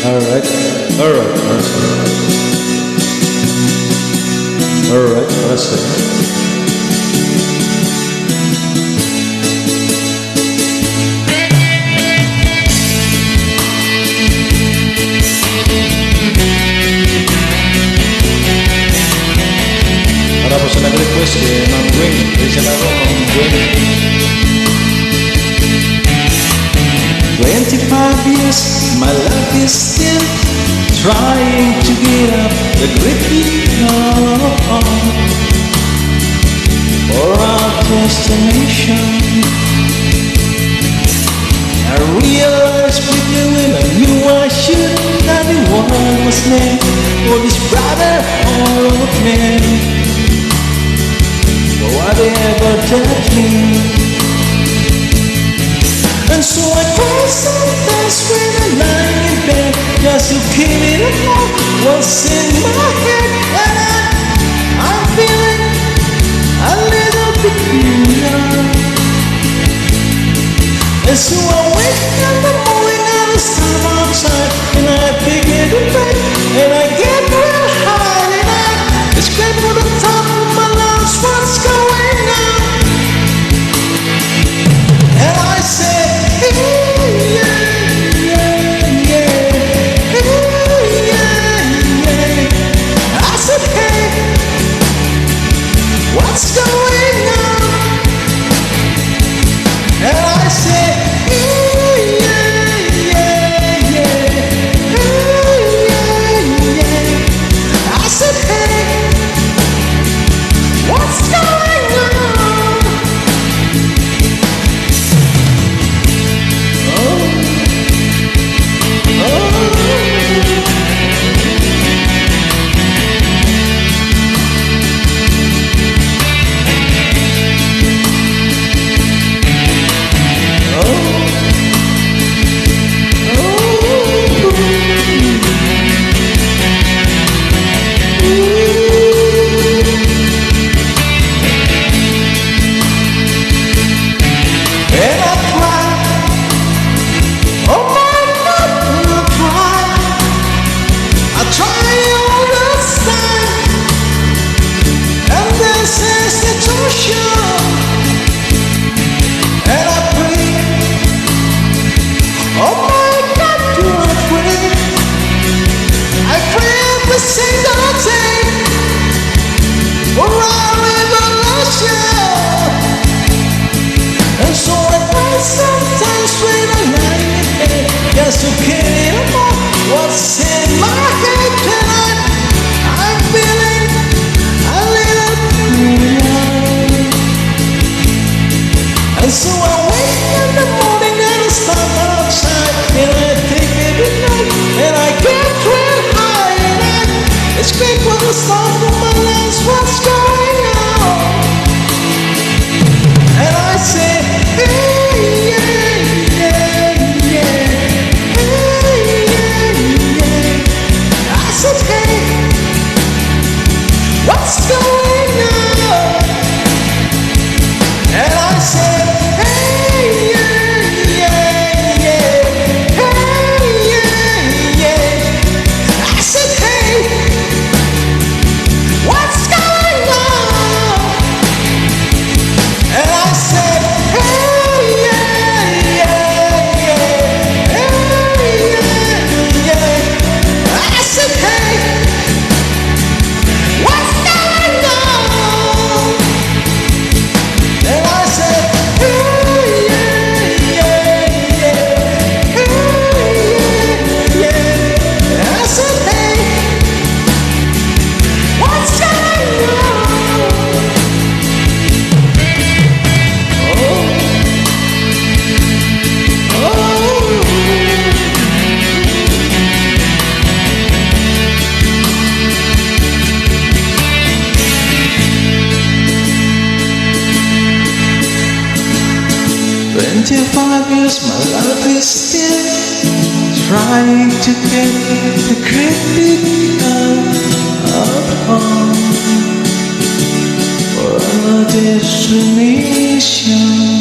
Alright, alright, alright, let's see. Para po sa nag-request kay Ma'am Gwen, listen ako Ma'am Gwen. 25 years, my life is still trying to get up the great big for our destination. I realized quickly when I knew I should not be one was meant for this brother of man. For whatever that means. And so I cry sometimes when I'm lying in bed, just to keep it up what's in my head. And I'm feeling a little bit blue. And so I wake in the morning and I stand outside and I begin to pray and I get real high and I scream to the top of my lungs, what's going on? And I say, what's going on? And I say, I said, hey, what's going on? Sometimes when I'm lying in bed, just to get it up, what's in my head tonight? I'm feeling a little blue. And so I wake in the morning and I step outside and I take it at night and I get real high and I scream for the sound of my lungs, what's going on? And I say, hey. What's going on? And I said, hey, hey, I said, hey, what's going on? And I said, hey, I said, hey. "25 years, my life is still trying to get the great big home for our destination."